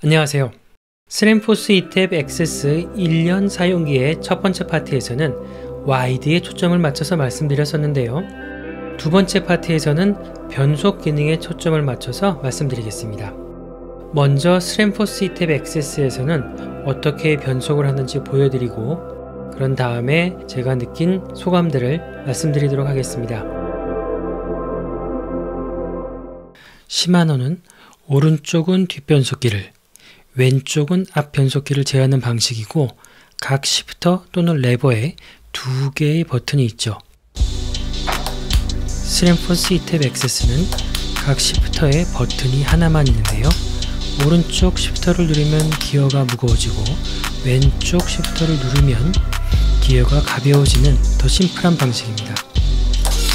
안녕하세요. 스램포스 이탭 액세스 1년 사용기의 첫 번째 파트에서는 와이드에 초점을 맞춰서 말씀드렸었는데요. 두 번째 파트에서는 변속 기능에 초점을 맞춰서 말씀드리겠습니다. 먼저 스램포스 이탭 액세스에서는 어떻게 변속을 하는지 보여드리고 그런 다음에 제가 느낀 소감들을 말씀드리도록 하겠습니다. 시마노는 오른쪽은 뒷변속기를, 왼쪽은 앞변속기를 제어하는 방식이고 각 시프터 또는 레버에 두 개의 버튼이 있죠. 스램포스 이탭 액세스는 각 시프터에 버튼이 하나만 있는데요. 오른쪽 시프터를 누르면 기어가 무거워지고 왼쪽 시프터를 누르면 기어가 가벼워지는 더 심플한 방식입니다.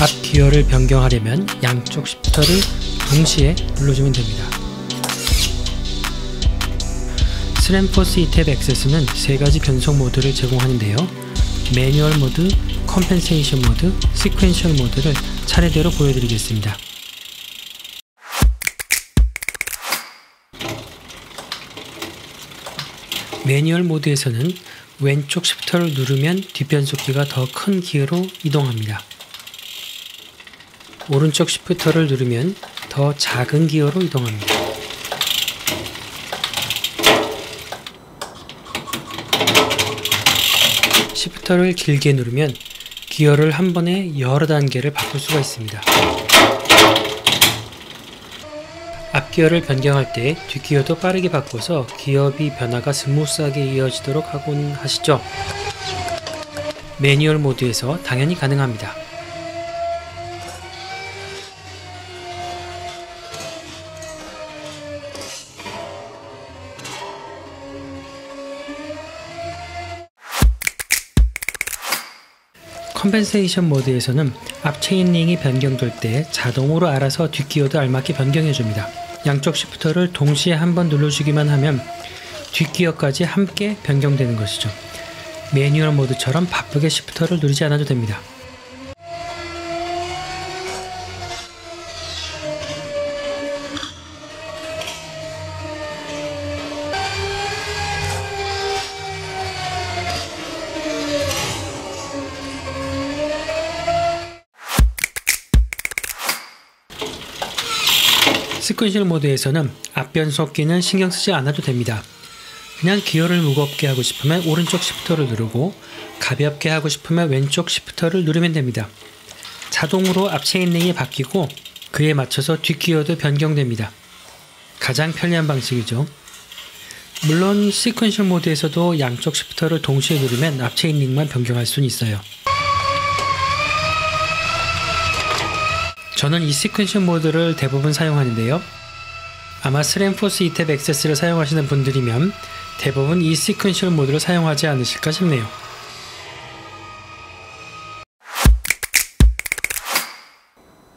앞 기어를 변경하려면 양쪽 시프터를 동시에 눌러주면 됩니다. 스램포스 이탭 액세스는 세 가지 변속 모드를 제공하는데요. 매뉴얼 모드, 컴펜세이션 모드, 시퀀셜 모드를 차례대로 보여드리겠습니다. 매뉴얼 모드에서는 왼쪽 시프터를 누르면 뒷변속기가 더 큰 기어로 이동합니다. 오른쪽 시프터를 누르면 더 작은 기어로 이동합니다. 시프터를 길게 누르면 기어를 한 번에 여러 단계를 바꿀 수가 있습니다. 앞기어를 변경할 때 뒷기어도 빠르게 바꿔서 기어비 변화가 스무스하게 이어지도록 하곤 하시죠. 매뉴얼 모드에서 당연히 가능합니다. 컴펜세이션 모드에서는 앞 체인링이 변경될 때 자동으로 알아서 뒷기어도 알맞게 변경해줍니다. 양쪽 시프터를 동시에 한번 눌러주기만 하면 뒷기어까지 함께 변경되는 것이죠. 매뉴얼 모드처럼 바쁘게 시프터를 누르지 않아도 됩니다. 시퀀셜 모드에서는 앞변속기는 신경 쓰지 않아도 됩니다. 그냥 기어를 무겁게 하고 싶으면 오른쪽 시프터를 누르고 가볍게 하고 싶으면 왼쪽 시프터를 누르면 됩니다. 자동으로 앞 체인링이 바뀌고 그에 맞춰서 뒷기어도 변경됩니다. 가장 편리한 방식이죠. 물론 시퀀셜 모드에서도 양쪽 시프터를 동시에 누르면 앞 체인링만 변경할 수는 있어요. 저는 이 시퀀셜 모드를 대부분 사용하는데요. 아마 스램포스 이탭 액세스를 사용하시는 분들이면 대부분 이 시퀀셜 모드를 사용하지 않으실까 싶네요.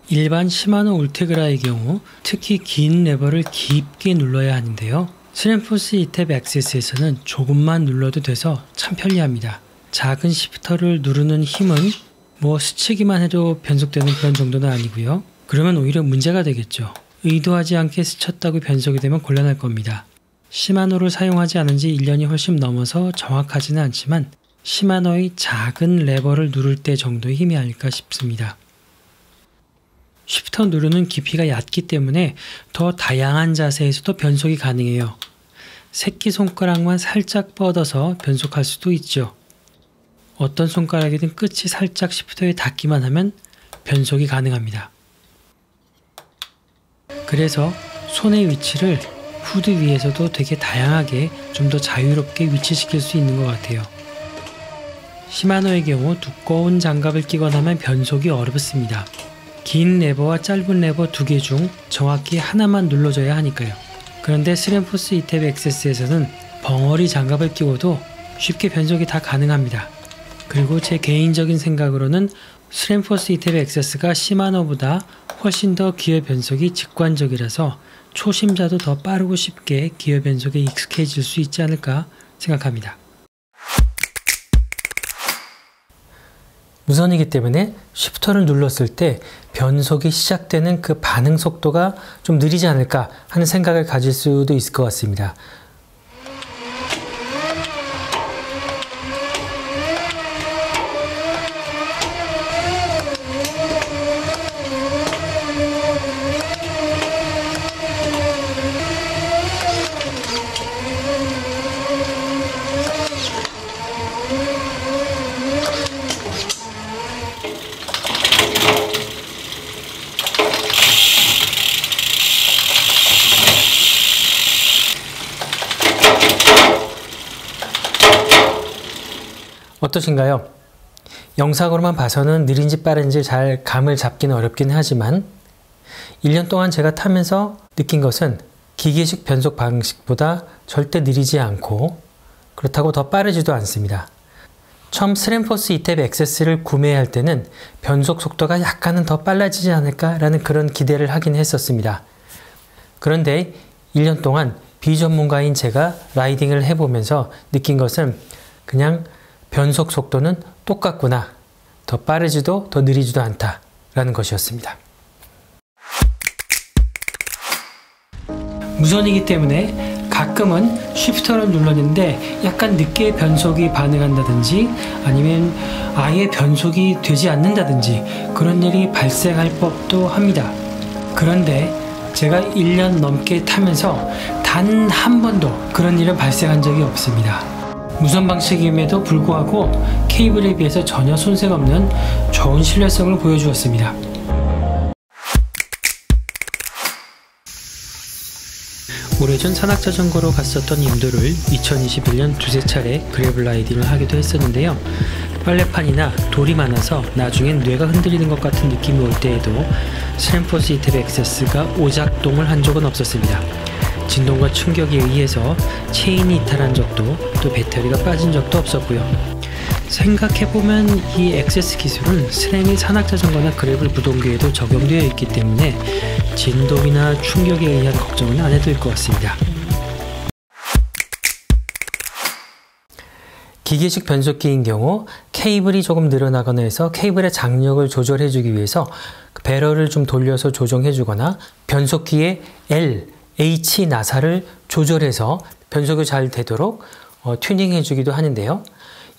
일반 시마노 울테그라의 경우 특히 긴 레버를 깊게 눌러야 하는데요. 스램포스 이탭 액세스에서는 조금만 눌러도 돼서 참 편리합니다. 작은 시프터를 누르는 힘은 스치기만 해도 변속되는 그런 정도는 아니고요. 그러면 오히려 문제가 되겠죠. 의도하지 않게 스쳤다고 변속이 되면 곤란할 겁니다. 시마노를 사용하지 않은 지 1년이 훨씬 넘어서 정확하지는 않지만 시마노의 작은 레버를 누를 때 정도의 힘이 아닐까 싶습니다. 시프터 누르는 깊이가 얕기 때문에 더 다양한 자세에서도 변속이 가능해요. 새끼손가락만 살짝 뻗어서 변속할 수도 있죠. 어떤 손가락이든 끝이 살짝 시프터에 닿기만 하면 변속이 가능합니다. 그래서 손의 위치를 후드 위에서도 되게 다양하게 좀 더 자유롭게 위치시킬 수 있는 것 같아요. 시마노의 경우 두꺼운 장갑을 끼거나 하면 변속이 어렵습니다. 긴 레버와 짧은 레버 두 개 중 정확히 하나만 눌러줘야 하니까요. 그런데 스램포스 이탭 액세스에서는 벙어리 장갑을 끼고도 쉽게 변속이 다 가능합니다. 그리고 제 개인적인 생각으로는 스램포스 이탭 액세스가 시마노보다 훨씬 더 기어 변속이 직관적이라서 초심자도 더 빠르고 쉽게 기어 변속에 익숙해질 수 있지 않을까 생각합니다. 무선이기 때문에 쉬프터를 눌렀을 때 변속이 시작되는 그 반응 속도가 좀 느리지 않을까 하는 생각을 가질 수도 있을 것 같습니다. 어떠신가요? 영상으로만 봐서는 느린지 빠른지 잘 감을 잡기는 어렵긴 하지만 1년 동안 제가 타면서 느낀 것은 기계식 변속 방식보다 절대 느리지 않고 그렇다고 더 빠르지도 않습니다. 처음 스램포스 이탭 XS를 구매할 때는 변속 속도가 약간은 더 빨라지지 않을까라는 그런 기대를 하긴 했었습니다. 그런데 1년 동안 비전문가인 제가 라이딩을 해보면서 느낀 것은 그냥 변속 속도는 똑같구나. 더 빠르지도 더 느리지도 않다라는 것이었습니다. 무선이기 때문에 가끔은 쉬프터를 눌렀는데 약간 늦게 변속이 반응한다든지 아니면 아예 변속이 되지 않는다든지 그런 일이 발생할 법도 합니다. 그런데 제가 1년 넘게 타면서 단 한 번도 그런 일은 발생한 적이 없습니다. 무선 방식임에도 불구하고 케이블에 비해서 전혀 손색 없는 좋은 신뢰성을 보여주었습니다. 오래전 산악자전거로 갔었던 인도를 2021년 두세 차례 그래블 라이딩을 하기도 했었는데요. 빨래판이나 돌이 많아서 나중엔 뇌가 흔들리는 것 같은 느낌이 올 때에도 스램포스 이탭 XS가 오작동을 한 적은 없었습니다. 진동과 충격에 의해서 체인이 이탈한 적도 또 배터리가 빠진 적도 없었고요. 생각해보면 이 XS 기술은 스램이 산악자전거나 그래블 부동기에도 적용되어 있기 때문에 진동이나 충격에 의한 걱정은 안 해도 될 것 같습니다. 기계식 변속기인 경우 케이블이 조금 늘어나거나 해서 케이블의 장력을 조절해주기 위해서 배럴을 좀 돌려서 조정해주거나 변속기의 L, H 나사를 조절해서 변속이 잘 되도록 튜닝해주기도 하는데요.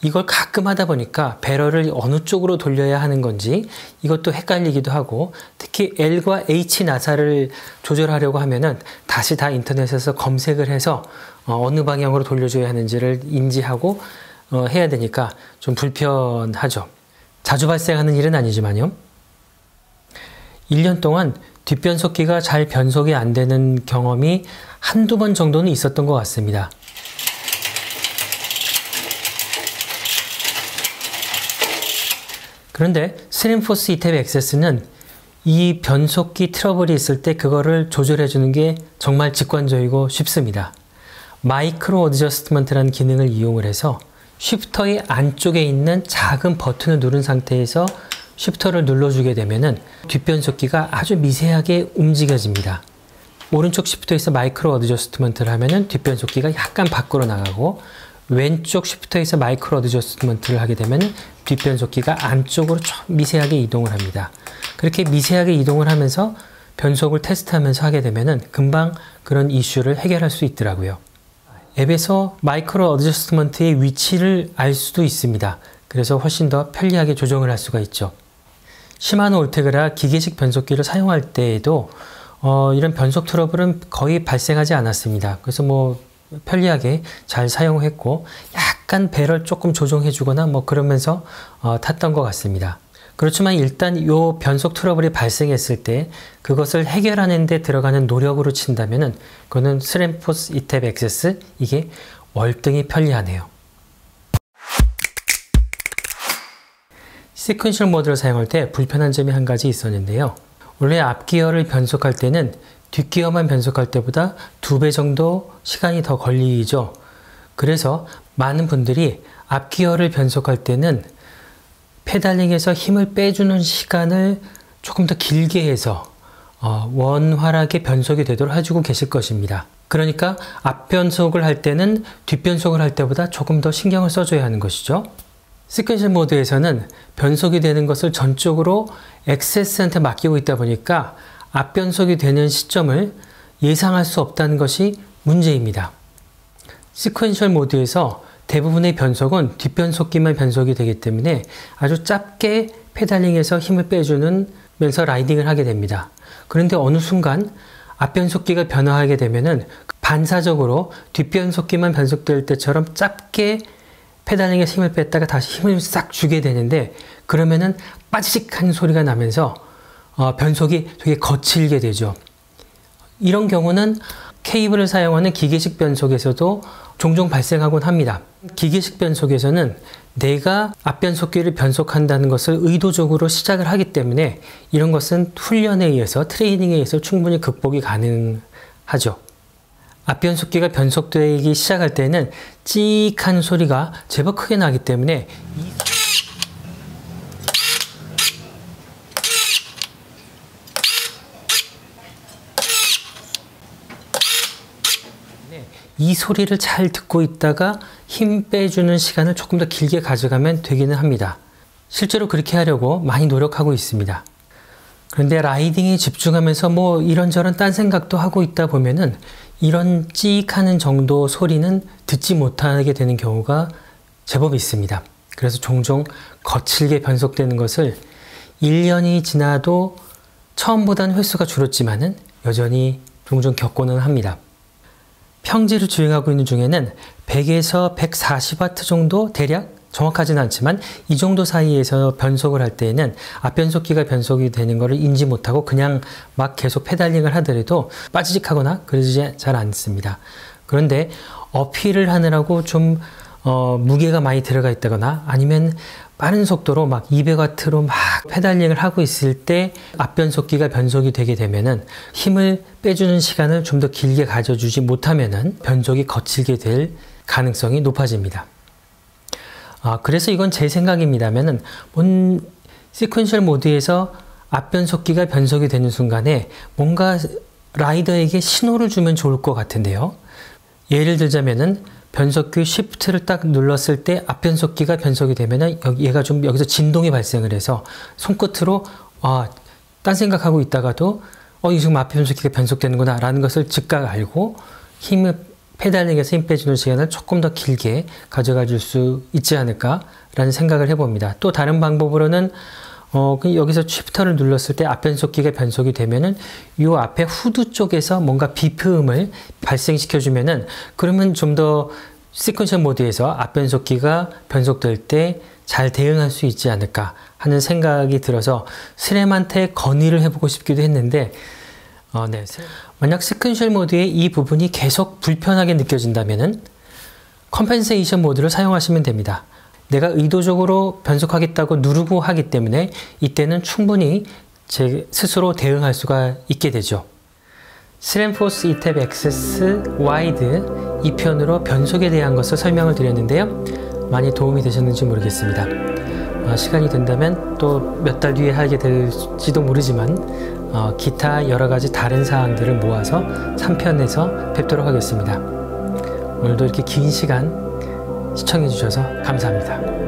이걸 가끔 하다 보니까 배럴을 어느 쪽으로 돌려야 하는 건지 이것도 헷갈리기도 하고 특히 L과 H 나사를 조절하려고 하면은 다시 다 인터넷에서 검색을 해서 어느 방향으로 돌려줘야 하는지를 인지하고 해야 되니까 좀 불편하죠. 자주 발생하는 일은 아니지만요. 1년 동안 뒷변속기가 잘 변속이 안 되는 경험이 한두 번 정도는 있었던 것 같습니다. 그런데 스램포스 이탭 XS는 이 변속기 트러블이 있을 때 그거를 조절해 주는 게 정말 직관적이고 쉽습니다. 마이크로 어드저스트먼트라는 기능을 이용을 해서 쉬프터의 안쪽에 있는 작은 버튼을 누른 상태에서 쉬프터를 눌러주게 되면은 뒷변속기가 아주 미세하게 움직여집니다. 오른쪽 쉬프터에서 마이크로 어드저스트먼트를 하면은 뒷변속기가 약간 밖으로 나가고 왼쪽 쉬프터에서 마이크로 어드저스트먼트를 하게 되면 뒷변속기가 안쪽으로 좀 미세하게 이동을 합니다. 그렇게 미세하게 이동을 하면서 변속을 테스트하면서 하게 되면 금방 그런 이슈를 해결할 수 있더라고요. 앱에서 마이크로 어드저스트먼트의 위치를 알 수도 있습니다. 그래서 훨씬 더 편리하게 조정을 할 수가 있죠. 시마노 올테그라 기계식 변속기를 사용할 때에도 이런 변속 트러블은 거의 발생하지 않았습니다. 그래서 편리하게 잘 사용했고 약간 배럴 조금 조정해 주거나 그러면서 탔던 것 같습니다. 그렇지만 일단 이 변속 트러블이 발생했을 때 그것을 해결하는 데 들어가는 노력으로 친다면은 그거는 스램포스 이탭 XS 이게 월등히 편리하네요. 시퀀셜 모드를 사용할 때 불편한 점이 한 가지 있었는데요. 원래 앞기어를 변속할 때는 뒷기어만 변속할 때보다 2배 정도 시간이 더 걸리죠. 그래서 많은 분들이 앞기어를 변속할 때는 페달링에서 힘을 빼주는 시간을 조금 더 길게 해서 원활하게 변속이 되도록 해주고 계실 것입니다. 그러니까 앞변속을 할 때는 뒷변속을 할 때보다 조금 더 신경을 써줘야 하는 것이죠. 시퀀셜 모드에서는 변속이 되는 것을 전적으로 XS한테 맡기고 있다 보니까 앞변속이 되는 시점을 예상할 수 없다는 것이 문제입니다. 시퀀셜 모드에서 대부분의 변속은 뒷변속기만 변속이 되기 때문에 아주 짧게 페달링에서 힘을 빼주면서 라이딩을 하게 됩니다. 그런데 어느 순간 앞변속기가 변화하게 되면은 반사적으로 뒷변속기만 변속될 때처럼 짧게 페달링에서 힘을 뺐다가 다시 힘을 싹 주게 되는데 그러면은 빠지직 하는 소리가 나면서 변속이 되게 거칠게 되죠. 이런 경우는 케이블을 사용하는 기계식 변속에서도 종종 발생하곤 합니다. 기계식 변속에서는 내가 앞변속기를 변속한다는 것을 의도적으로 시작을 하기 때문에 이런 것은 훈련에 의해서, 트레이닝에 의해서 충분히 극복이 가능하죠. 앞변속기가 변속되기 시작할 때는 찍한 소리가 제법 크게 나기 때문에 이 소리를 잘 듣고 있다가 힘 빼주는 시간을 조금 더 길게 가져가면 되기는 합니다. 실제로 그렇게 하려고 많이 노력하고 있습니다. 그런데 라이딩에 집중하면서 뭐 이런저런 딴 생각도 하고 있다 보면은 이런 찍 하는 정도 소리는 듣지 못하게 되는 경우가 제법 있습니다. 그래서 종종 거칠게 변속되는 것을 1년이 지나도 처음보다는 횟수가 줄었지만은 여전히 종종 겪고는 합니다. 평지를 주행하고 있는 중에는 100에서 140W 정도 대략, 정확하지는 않지만 이 정도 사이에서 변속을 할 때에는 앞변속기가 변속이 되는 것을 인지 못하고 그냥 막 계속 페달링을 하더라도 빠지직하거나 그러지 잘 않습니다. 그런데 어필을 하느라고 좀 무게가 많이 들어가 있다거나 아니면 빠른 속도로 막 200W로 막 페달링을 하고 있을 때 앞변속기가 변속이 되게 되면은 힘을 빼주는 시간을 좀 더 길게 가져주지 못하면은 변속이 거칠게 될 가능성이 높아집니다. 그래서 이건 제 생각입니다면은 시퀀셜 모드에서 앞변속기가 변속이 되는 순간에 뭔가 라이더에게 신호를 주면 좋을 것 같은데요. 예를 들자면은 변속기 쉬프트를 딱 눌렀을 때 앞변속기가 변속이 되면은 얘가 좀 여기서 진동이 발생을 해서 손끝으로 딴 생각하고 있다가도 이 지금 앞변속기가 변속되는구나 라는 것을 즉각 알고 페달링에서 힘 빼주는 시간을 조금 더 길게 가져가 줄 수 있지 않을까 라는 생각을 해봅니다. 또 다른 방법으로는 여기서 쉬프터를 눌렀을 때 앞변속기가 변속이 되면은 이 앞에 후드 쪽에서 뭔가 비프음을 발생시켜 주면은 그러면 좀 더 시퀀셜 모드에서 앞변속기가 변속될 때 잘 대응할 수 있지 않을까 하는 생각이 들어서 스램한테 건의를 해보고 싶기도 했는데 만약 시퀀셜 모드의 이 부분이 계속 불편하게 느껴진다면은 컴펜세이션 모드를 사용하시면 됩니다. 내가 의도적으로 변속하겠다고 누르고 하기 때문에 이때는 충분히 제 스스로 대응할 수가 있게 되죠. 스램포스 이탭 액세스 와이드 2편으로 변속에 대한 것을 설명을 드렸는데요. 많이 도움이 되셨는지 모르겠습니다. 시간이 된다면 또 몇 달 뒤에 하게 될지도 모르지만 기타 여러 가지 다른 사항들을 모아서 3편에서 뵙도록 하겠습니다. 오늘도 이렇게 긴 시간 시청해 주셔서 감사합니다.